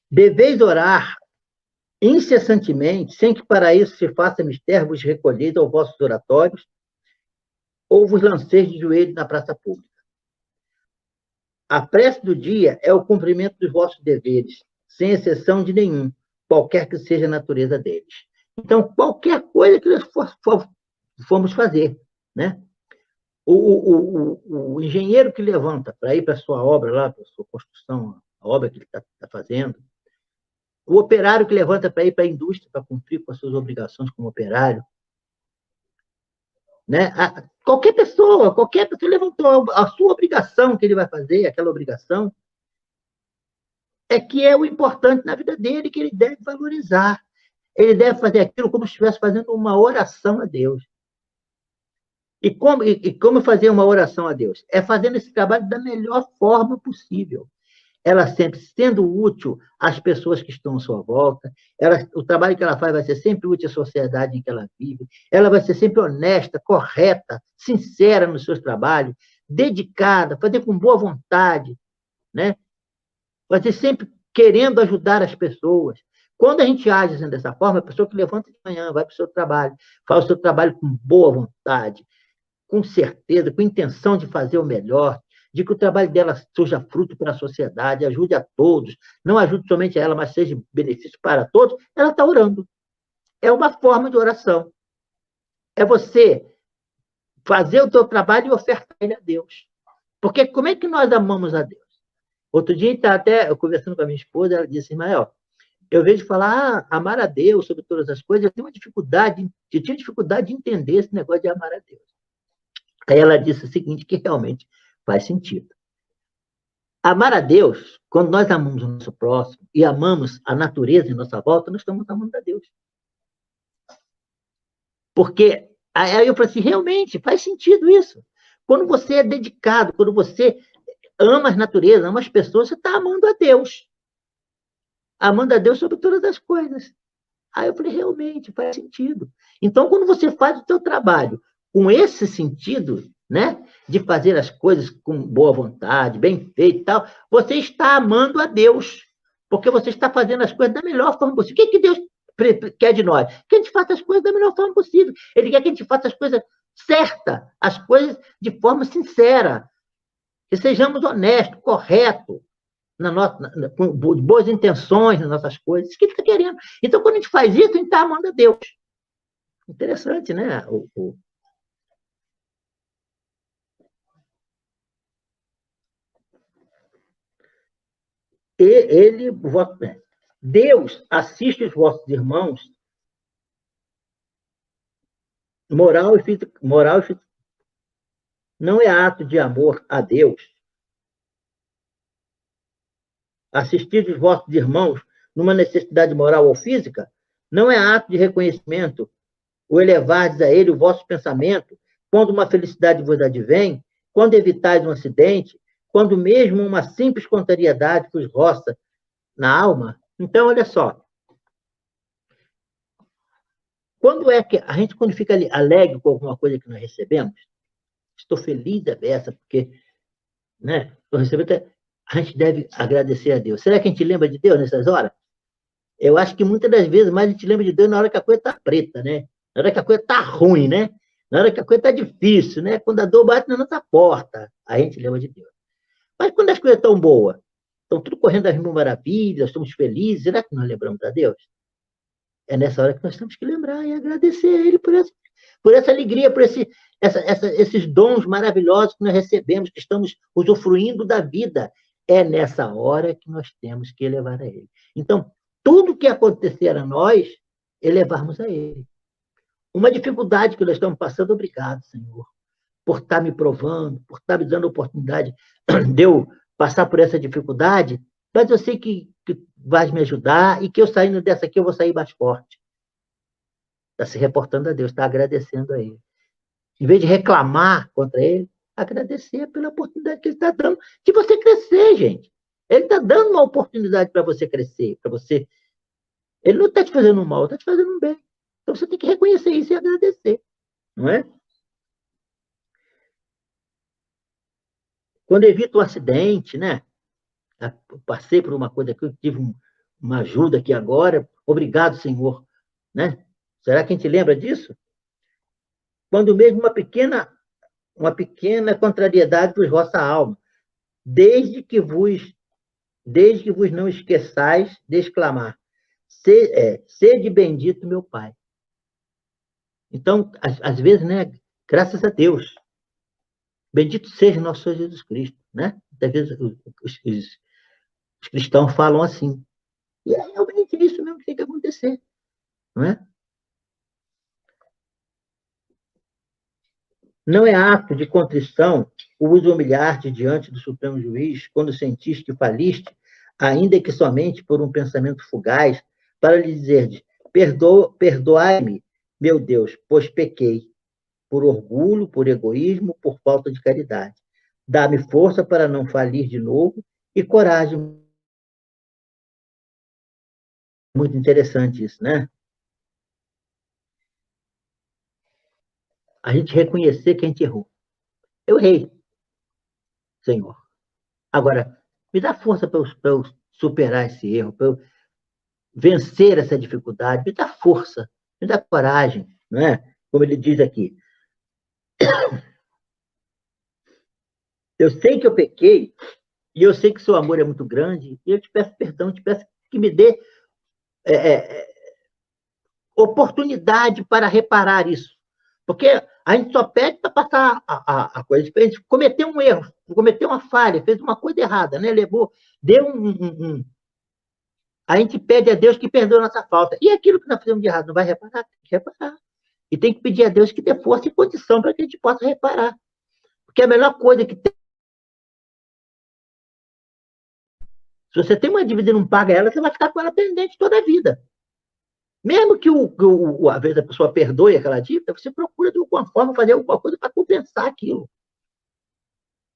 Deveis orar incessantemente, sem que para isso se faça mistério vos recolheis aos vossos oratórios, ou vos lanceis de joelhos na praça pública. A prece do dia é o cumprimento dos vossos deveres, sem exceção de nenhum, qualquer que seja a natureza deles. Então, qualquer coisa que nós formos fazer, né? O engenheiro que levanta para ir para a sua obra lá, para a sua construção, a obra que ele está fazendo, o operário que levanta para ir para a indústria, para cumprir com as suas obrigações como operário, né? Qualquer pessoa levantou a sua obrigação que ele vai fazer, aquela obrigação, é que é o importante na vida dele, que ele deve valorizar. Ele deve fazer aquilo como se estivesse fazendo uma oração a Deus. E como fazer uma oração a Deus? É fazendo esse trabalho da melhor forma possível. Ela sempre sendo útil às pessoas que estão à sua volta, o trabalho que ela faz vai ser sempre útil à sociedade em que ela vive, ela vai ser sempre honesta, correta, sincera nos seus trabalhos, dedicada, fazer com boa vontade, né? Fazer sempre querendo ajudar as pessoas. Quando a gente age dessa forma, a pessoa que levanta de manhã, vai para o seu trabalho, faz o seu trabalho com boa vontade, com certeza, com intenção de fazer o melhor, de que o trabalho dela surja fruto para a sociedade, ajude a todos, não ajude somente a ela, mas seja benefício para todos, ela está orando. É uma forma de oração. É você fazer o teu trabalho e ofertar ele a Deus. Porque como é que nós amamos a Deus? Outro dia, tá até eu conversando com a minha esposa, ela disse, Ismael, eu vejo falar, amar a Deus sobre todas as coisas, eu tinha dificuldade de entender esse negócio de amar a Deus. Aí ela disse o seguinte, que realmente faz sentido. Amar a Deus, quando nós amamos o nosso próximo e amamos a natureza em nossa volta, nós estamos amando a Deus. Porque aí eu falei assim, realmente, faz sentido isso. Quando você é dedicado, quando você ama as naturezas, ama as pessoas, você está amando a Deus. Amando a Deus sobre todas as coisas. Aí eu falei, realmente, faz sentido. Então, quando você faz o seu trabalho com esse sentido, né, de fazer as coisas com boa vontade, bem feito e tal, você está amando a Deus, porque você está fazendo as coisas da melhor forma possível. O que Deus quer de nós? Que a gente faça as coisas da melhor forma possível. Ele quer que a gente faça as coisas certas, as coisas de forma sincera, que sejamos honestos, corretos, com boas intenções nas nossas coisas, isso que ele está querendo. Então, quando a gente faz isso, a gente está amando a Deus. Interessante, né? Ele, Deus assiste os vossos irmãos moral e física. Não é ato de amor a Deus assistir os vossos irmãos numa necessidade moral ou física? Não é ato de reconhecimento o elevardes a ele o vosso pensamento quando uma felicidade vos advém, quando evitais um acidente, quando mesmo uma simples contrariedade vos roça na alma? Então, olha só, quando é que a gente, quando fica alegre com alguma coisa que nós recebemos, estou feliz da beça, porque, né, estou recebendo, a gente deve agradecer a Deus. Será que a gente lembra de Deus nessas horas? Eu acho que muitas das vezes mais a gente lembra de Deus na hora que a coisa está preta, né? Na hora que a coisa está ruim, né? Na hora que a coisa está difícil, né? Quando a dor bate na nossa porta, a gente lembra de Deus. Mas quando as coisas estão boas, estão tudo correndo às mil maravilhas, estamos felizes, será que nós lembramos a Deus? É nessa hora que nós temos que lembrar e agradecer a Ele por essa alegria, por esses dons maravilhosos que nós recebemos, que estamos usufruindo da vida. É nessa hora que nós temos que elevar a Ele. Então, tudo que acontecer a nós, elevarmos a Ele. Uma dificuldade que nós estamos passando, obrigado, Senhor, por estar me provando, por estar me dando a oportunidade de eu passar por essa dificuldade, mas eu sei que vai me ajudar e que eu saindo dessa aqui, eu vou sair mais forte. Está se reportando a Deus, está agradecendo a Ele. Em vez de reclamar contra Ele, agradecer pela oportunidade que Ele está dando de você crescer, gente. Ele está dando uma oportunidade para você crescer, para você. Ele não está te fazendo um mal, está te fazendo um bem. Então você tem que reconhecer isso e agradecer, não é? Quando evita um acidente, né? Eu passei por uma coisa aqui, eu tive uma ajuda aqui agora. Obrigado, Senhor, né? Será que a gente lembra disso? Quando mesmo uma pequena contrariedade vos roça a alma, desde que vos não esqueçais de exclamar, sede bendito meu Pai. Então, às vezes, né, graças a Deus, bendito seja nosso Senhor Jesus Cristo, né? Às vezes os cristãos falam assim. E é realmente isso mesmo que tem que acontecer, não é? Não é ato de contrição o vos humilhar-te diante do Supremo Juiz quando sentiste que faliste, ainda que somente por um pensamento fugaz, para lhe dizer: perdoai-me, meu Deus, pois pequei, por orgulho, por egoísmo, por falta de caridade. Dá-me força para não falir de novo e coragem. Muito interessante isso, né? A gente reconhecer que a gente errou. Eu errei, Senhor. Agora, me dá força para eu superar esse erro, para eu vencer essa dificuldade, me dá força, me dá coragem, não é? Como ele diz aqui. Eu sei que eu pequei, e eu sei que seu amor é muito grande, e eu te peço perdão, te peço que me dê oportunidade para reparar isso. Porque a gente só pede para passar a coisa. A gente cometeu um erro, cometeu uma falha, fez uma coisa errada, né? Deu A gente pede a Deus que perdoe a nossa falta. E aquilo que nós fizemos de errado, não vai reparar? Tem que reparar. E tem que pedir a Deus que dê força e condição para que a gente possa reparar. Porque a melhor coisa que tem. Se você tem uma dívida e não paga ela, você vai ficar com ela pendente toda a vida. Mesmo que às vezes a pessoa perdoe aquela dívida, você procura de alguma forma fazer alguma coisa para compensar aquilo.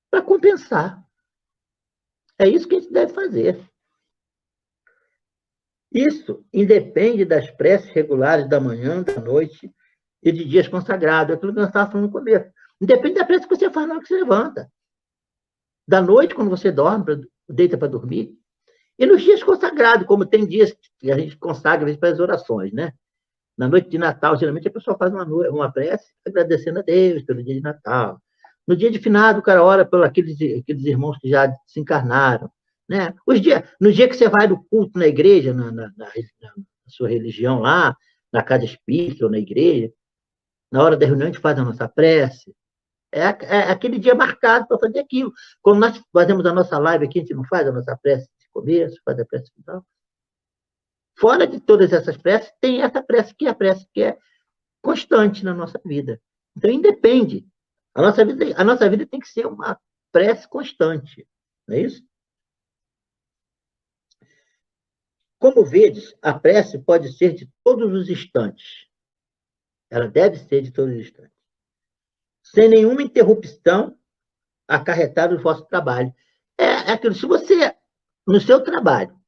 Para compensar. É isso que a gente deve fazer. Isso independe das preces regulares da manhã, da noite e de dias consagrados. É aquilo que nós estávamos falando no começo. Independe da prece que você faz na hora que você levanta. Da noite, quando você dorme, deita para dormir. E nos dias consagrados, como tem dias que a gente consagra, às vezes, para as orações, né? Na noite de Natal, geralmente a pessoa faz uma prece agradecendo a Deus pelo dia de Natal. No dia de finado, o cara ora por aqueles irmãos que já se encarnaram. Né? No dia que você vai do culto na igreja, na sua religião lá, na casa espírita ou na igreja, na hora da reunião a gente faz a nossa prece. É aquele dia marcado para fazer aquilo. Quando nós fazemos a nossa live aqui, a gente não faz a nossa prece de começo, faz a prece final. Fora de todas essas preces, tem essa prece que é a prece que é constante na nossa vida. Então, independe. A nossa vida tem que ser uma prece constante. Não é isso? Como vedes, a prece pode ser de todos os instantes. Ela deve ser de todos os instantes. Sem nenhuma interrupção acarretar o vosso trabalho. É aquilo, se você, no seu trabalho,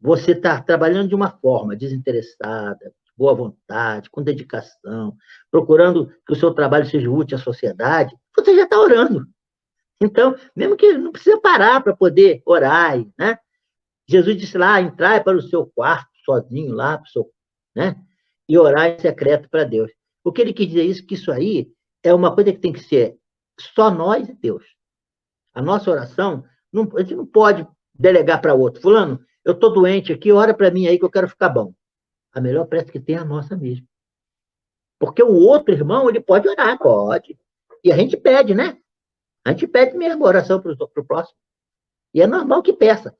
você está trabalhando de uma forma desinteressada, boa vontade, com dedicação, procurando que o seu trabalho seja útil à sociedade, você já está orando. Então, mesmo que não precisa parar para poder orar, né? Jesus disse lá, entrai para o seu quarto, sozinho lá, né? E orar em secreto para Deus. O que ele quis dizer isso? Que isso aí é uma coisa que tem que ser só nós e Deus. A nossa oração, a gente não pode delegar para outro. Fulano, eu estou doente aqui, ora para mim aí que eu quero ficar bom. A melhor prece que tem é a nossa mesmo. Porque o outro irmão, ele pode orar, pode. E a gente pede, né? A gente pede mesmo oração para o próximo. E é normal que peça.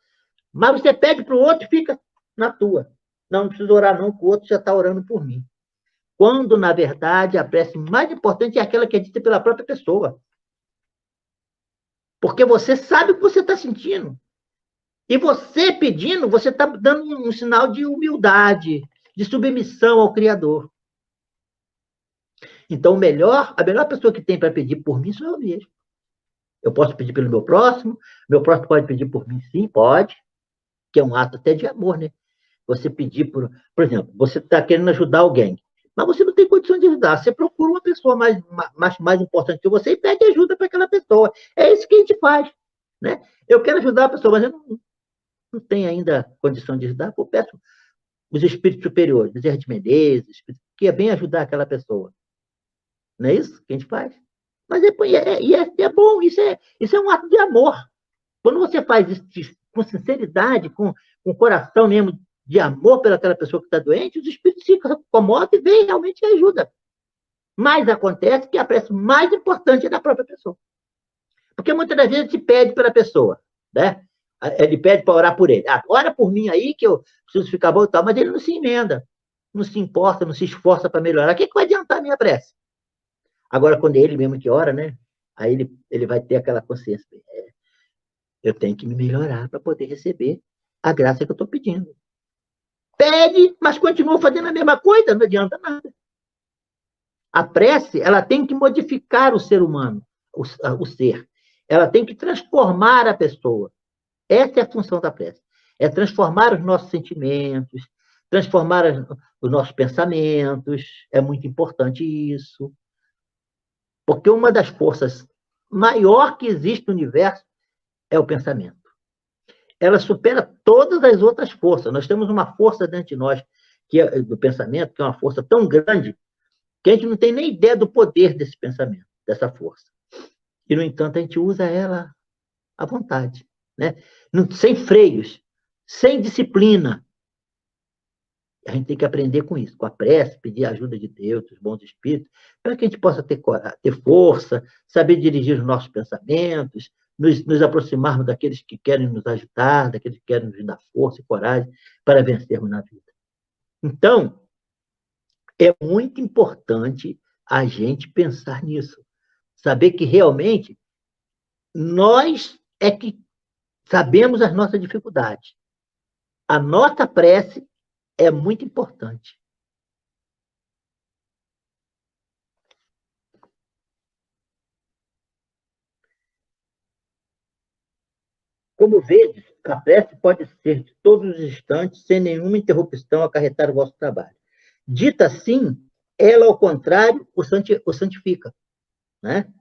Mas você pede para o outro e fica na tua. Não precisa orar não, que o outro já está orando por mim. Quando, na verdade, a prece mais importante é aquela que é dita pela própria pessoa. Porque você sabe o que você está sentindo. E você pedindo, você está dando um sinal de humildade, de submissão ao Criador. Então, a melhor pessoa que tem para pedir por mim sou eu mesmo. Eu posso pedir pelo meu próximo pode pedir por mim, sim, pode, que é um ato até de amor, né? Você pedir por exemplo, você está querendo ajudar alguém, mas você não tem condição de ajudar, você procura uma pessoa mais importante que você e pede ajuda para aquela pessoa. É isso que a gente faz, né? Eu quero ajudar a pessoa, mas eu não tenho ainda condição de ajudar, eu peço os espíritos superiores, Bezerra de Menezes, que é bem ajudar aquela pessoa. Não é isso que a gente faz? Mas é bom, isso é um ato de amor. Quando você faz isso com sinceridade, com coração mesmo de amor pelaquela pessoa que está doente, os espíritos se acomodam e vêm realmente e ajudam. Mas acontece que a prece mais importante é da própria pessoa. Porque muitas das vezes a gente pede pela pessoa, né? Ele pede para orar por ele. Ora por mim aí, que eu preciso ficar bom e tal, mas ele não se emenda, não se importa, não se esforça para melhorar. O que vai adiantar a minha prece? Agora, quando é ele mesmo que ora, né? Aí ele vai ter aquela consciência. Eu tenho que me melhorar para poder receber a graça que eu estou pedindo. Pede, mas continua fazendo a mesma coisa, não adianta nada. A prece, ela tem que modificar o ser humano, o ser. Ela tem que transformar a pessoa. Essa é a função da prece. É transformar os nossos sentimentos, transformar os nossos pensamentos. É muito importante isso. Porque uma das forças maior que existe no universo é o pensamento. Ela supera todas as outras forças. Nós temos uma força dentro de nós, que é do pensamento, que é uma força tão grande, que a gente não tem nem ideia do poder desse pensamento, dessa força. E, no entanto, a gente usa ela à vontade, né? Sem freios, sem disciplina. A gente tem que aprender com isso, com a prece, pedir a ajuda de Deus, dos bons espíritos, para que a gente possa ter força, saber dirigir os nossos pensamentos, nos aproximarmos daqueles que querem nos ajudar, daqueles que querem nos dar força e coragem para vencermos na vida. Então, é muito importante a gente pensar nisso. Saber que realmente nós é que sabemos as nossas dificuldades. A nossa prece é muito importante. Como vedes, a prece pode ser de todos os instantes, sem nenhuma interrupção, acarretar o vosso trabalho. Dita assim, ela, ao contrário, o santifica. Né?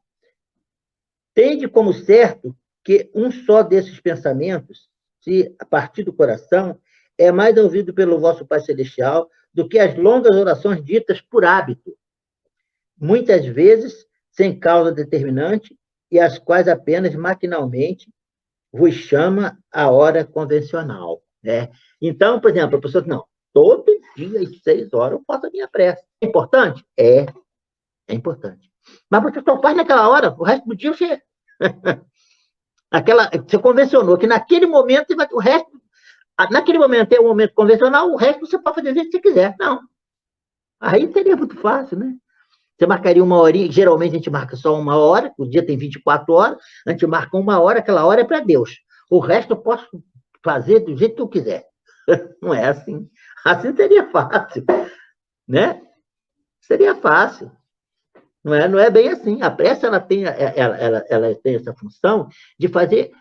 Tende como certo que um só desses pensamentos, se a partir do coração, é mais ouvido pelo vosso Pai Celestial do que as longas orações ditas por hábito, muitas vezes sem causa determinante, e as quais apenas maquinalmente vos chama a hora convencional. Né? Então, por exemplo, a pessoa diz, não, todo dia às 6 horas eu faço a minha prece. É importante? É importante. Mas você só faz naquela hora, o resto do dia você... você convencionou que naquele momento o resto... Naquele momento é um momento convencional, o resto você pode fazer do jeito que você quiser. Não. Aí seria muito fácil, né? Você marcaria uma horinha, geralmente a gente marca só uma hora, o dia tem 24 horas, a gente marca uma hora, aquela hora é para Deus. O resto eu posso fazer do jeito que eu quiser. Não é assim. Assim seria fácil, né? Seria fácil. Não é bem assim. A prece ela tem essa função de fazer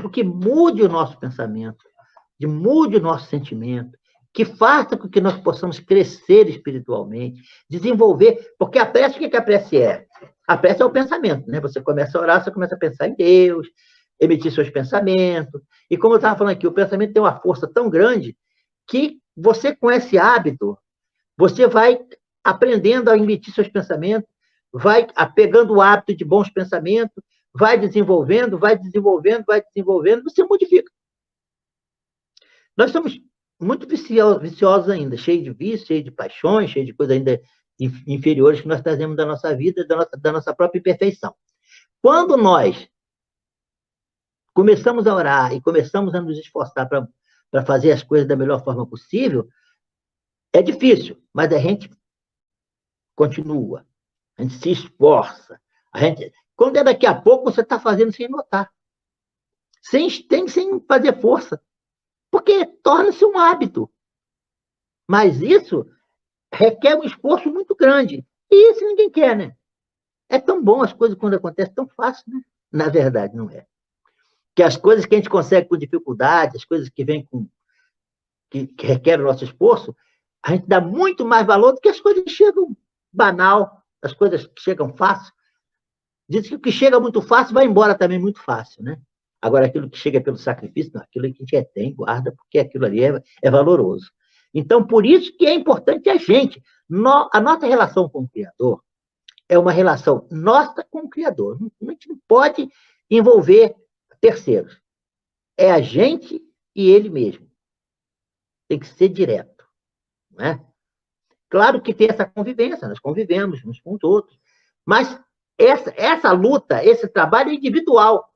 com que mude o nosso pensamento, de mude o nosso sentimento, que faça com que nós possamos crescer espiritualmente, desenvolver, porque a prece, o que a prece é? A prece é o pensamento, né? Você começa a orar, você começa a pensar em Deus, emitir seus pensamentos, e como eu estava falando aqui, o pensamento tem uma força tão grande que você, com esse hábito, você vai aprendendo a emitir seus pensamentos, vai pegando o hábito de bons pensamentos, vai desenvolvendo, você modifica. Nós somos muito viciosos ainda, cheios de vícios, cheios de paixões, cheios de coisas ainda inferiores que nós trazemos da nossa vida, da nossa própria imperfeição. Quando nós começamos a orar e começamos a nos esforçar para fazer as coisas da melhor forma possível, é difícil, mas a gente continua, a gente se esforça. Quando é daqui a pouco, você está fazendo sem notar, sem fazer força, porque torna-se um hábito. Mas isso requer um esforço muito grande. E isso ninguém quer, né? É tão bom as coisas quando acontecem tão fácil, né? Na verdade, não é. Que as coisas que a gente consegue com dificuldade, as coisas que vêm que requerem o nosso esforço, a gente dá muito mais valor do que as coisas que chegam banal, as coisas que chegam fácil. Diz que o que chega muito fácil vai embora também muito fácil, né? Agora, aquilo que chega pelo sacrifício, não, aquilo que a gente tem, guarda, porque aquilo ali é valoroso. Então, por isso que é importante a gente. A nossa relação com o Criador é uma relação nossa com o Criador. A gente não pode envolver terceiros. É a gente e ele mesmo. Tem que ser direto. Não é? Claro que tem essa convivência, nós convivemos uns com os outros. Mas essa luta, esse trabalho é individual.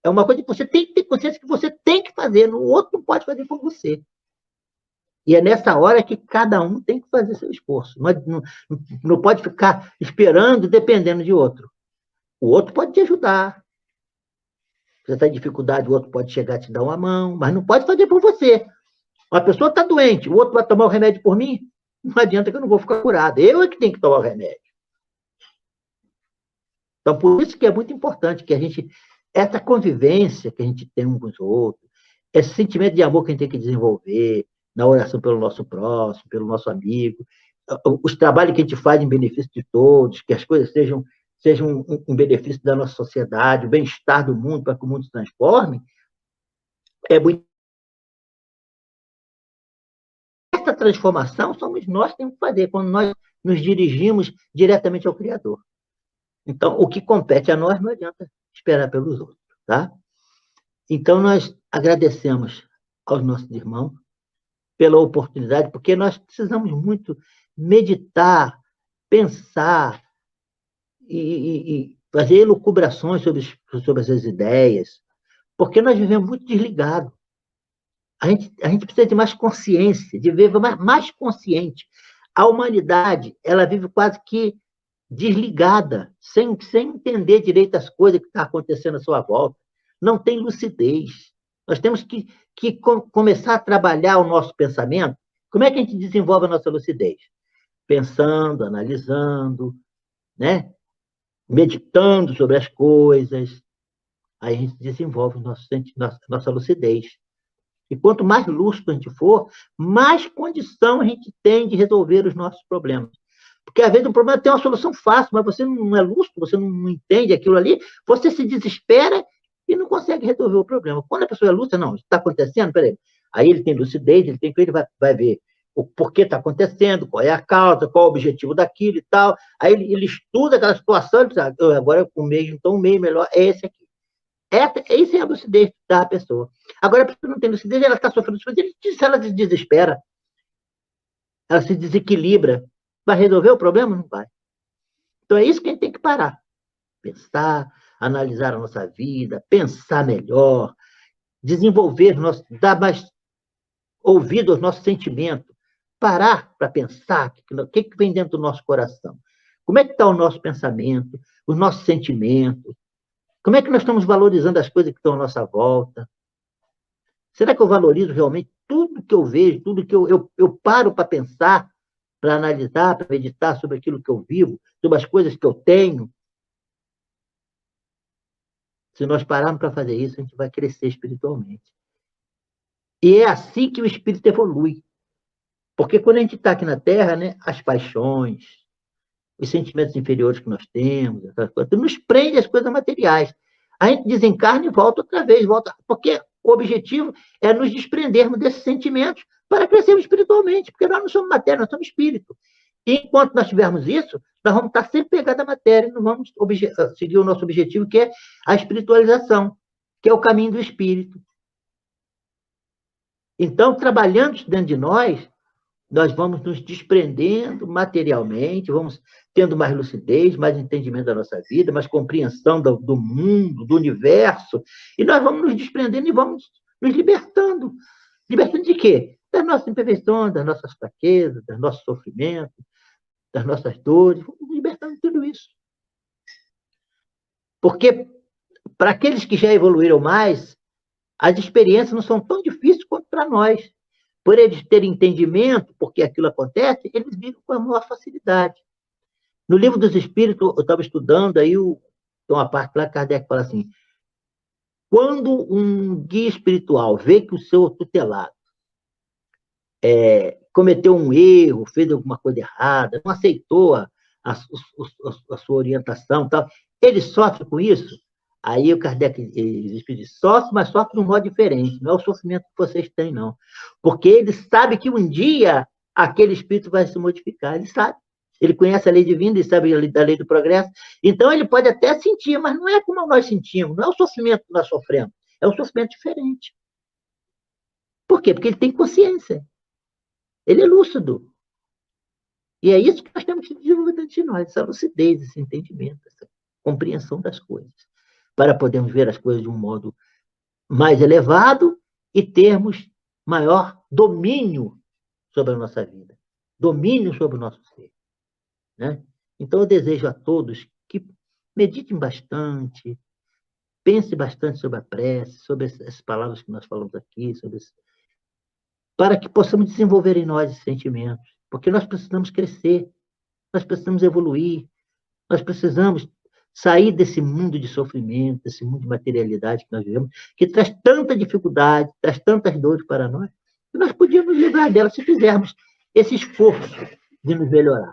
É uma coisa que você tem que ter consciência que você tem que fazer, o outro não pode fazer por você. E é nessa hora que cada um tem que fazer seu esforço. Não pode ficar esperando, dependendo de outro. O outro pode te ajudar. Você está em dificuldade, o outro pode chegar e te dar uma mão, mas não pode fazer por você. Uma pessoa está doente, o outro vai tomar o remédio por mim? Não adianta que eu não vou ficar curado. Eu é que tenho que tomar o remédio. Então, por isso que é muito importante que a gente... Essa convivência que a gente tem uns com os outros, esse sentimento de amor que a gente tem que desenvolver na oração pelo nosso próximo, pelo nosso amigo, os trabalhos que a gente faz em benefício de todos, que as coisas sejam um benefício da nossa sociedade, o bem-estar do mundo, para que o mundo se transforme, é muito... Essa transformação somos nós que temos que fazer, quando nós nos dirigimos diretamente ao Criador. Então, o que compete a nós não adianta esperar pelos outros, tá? Então, nós agradecemos aos nossos irmãos pela oportunidade, porque nós precisamos muito meditar, pensar e fazer elucubrações sobre essas ideias, porque nós vivemos muito desligados. A gente precisa de mais consciência, de viver mais consciente. A humanidade, ela vive quase que desligada, sem entender direito as coisas que estão acontecendo à sua volta. Não tem lucidez. Nós temos que começar a trabalhar o nosso pensamento. Como é que a gente desenvolve a nossa lucidez? Pensando, analisando, né? Meditando sobre as coisas. Aí a gente desenvolve nossa lucidez. E quanto mais lúcido a gente for, mais condição a gente tem de resolver os nossos problemas. Porque, às vezes, o problema tem uma solução fácil, mas você não é lúcido, você não entende aquilo ali, você se desespera e não consegue resolver o problema. Quando a pessoa é lúcida, não, está acontecendo, peraí. Aí ele tem lucidez, ele vai ver o porquê está acontecendo, qual é a causa, qual é o objetivo daquilo e tal. Aí ele estuda aquela situação e diz, agora o meio melhor é esse aqui. Isso é a lucidez da pessoa. Agora, a pessoa não tem lucidez, ela está sofrendo lucidez, ela se desespera, ela se desequilibra. Vai resolver o problema? Não vai. Então, é isso que a gente tem que parar. Pensar, analisar a nossa vida, pensar melhor, dar mais ouvido aos nossos sentimentos, parar para pensar o que vem dentro do nosso coração. Como é que está o nosso pensamento, os nossos sentimentos? Como é que nós estamos valorizando as coisas que estão à nossa volta? Será que eu valorizo realmente tudo que eu vejo, tudo que eu paro para pensar, para analisar, para meditar sobre aquilo que eu vivo, sobre as coisas que eu tenho? Se nós pararmos para fazer isso, a gente vai crescer espiritualmente. E é assim que o espírito evolui. Porque quando a gente está aqui na Terra, né, as paixões, os sentimentos inferiores que nós temos, nos prende às coisas materiais. A gente desencarna e volta outra vez, porque o objetivo é nos desprendermos desses sentimentos para crescermos espiritualmente, porque nós não somos matéria, nós somos espírito. E enquanto nós tivermos isso, nós vamos estar sempre pegados à matéria, não vamos seguir o nosso objetivo, que é a espiritualização, que é o caminho do espírito. Então, trabalhando dentro de nós vamos nos desprendendo materialmente, vamos tendo mais lucidez, mais entendimento da nossa vida, mais compreensão do mundo, do universo, e nós vamos nos desprendendo e vamos nos libertando. Libertando de quê? Das nossas imperfeições, das nossas fraquezas, dos nossos sofrimentos, das nossas dores, vamos nos libertando de tudo isso. Porque, para aqueles que já evoluíram mais, as experiências não são tão difíceis quanto para nós. Por eles terem entendimento, porque aquilo acontece, eles vivem com a maior facilidade. No Livro dos Espíritos, eu estava estudando, aí tem uma parte lá, Kardec fala assim, quando um guia espiritual vê que o seu tutelado cometeu um erro, fez alguma coisa errada, não aceitou a sua orientação, tal, ele sofre com isso. Aí o Kardec diz, sofre, mas sofre de um modo diferente. Não é o sofrimento que vocês têm, não. Porque ele sabe que um dia aquele espírito vai se modificar. Ele sabe. Ele conhece a lei divina, ele sabe da lei do progresso. Então, ele pode até sentir, mas não é como nós sentimos. Não é o sofrimento que nós sofremos. É um sofrimento diferente. Por quê? Porque ele tem consciência. Ele é lúcido. E é isso que nós temos que desenvolver dentro de nós. Essa lucidez, esse entendimento, essa compreensão das coisas, para podermos ver as coisas de um modo mais elevado e termos maior domínio sobre a nossa vida, domínio sobre o nosso ser. Né? Então, eu desejo a todos que meditem bastante, pensem bastante sobre a prece, sobre essas palavras que nós falamos aqui, para que possamos desenvolver em nós esses sentimentos, porque nós precisamos crescer, nós precisamos evoluir, nós precisamos sair desse mundo de sofrimento, desse mundo de materialidade que nós vivemos, que traz tanta dificuldade, traz tantas dores para nós, que nós podíamos nos livrar dela se fizermos esse esforço de nos melhorar.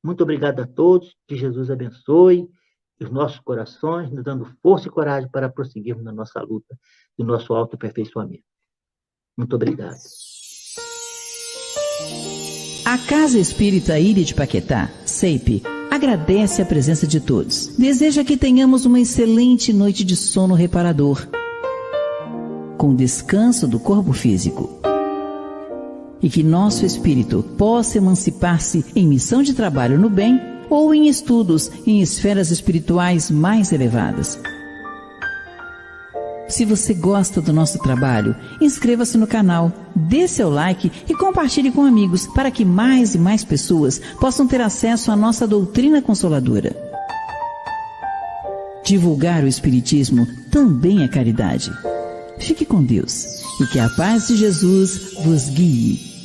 Muito obrigado a todos, que Jesus abençoe os nossos corações, nos dando força e coragem para prosseguirmos na nossa luta, no nosso autoaperfeiçoamento. Muito obrigado. A Casa Espírita Ilha de Paquetá, CEIP, agradece a presença de todos. Deseja que tenhamos uma excelente noite de sono reparador, com descanso do corpo físico. E que nosso espírito possa emancipar-se em missão de trabalho no bem ou em estudos em esferas espirituais mais elevadas. Se você gosta do nosso trabalho, inscreva-se no canal, dê seu like e compartilhe com amigos para que mais e mais pessoas possam ter acesso à nossa doutrina consoladora. Divulgar o Espiritismo também é caridade. Fique com Deus e que a paz de Jesus vos guie.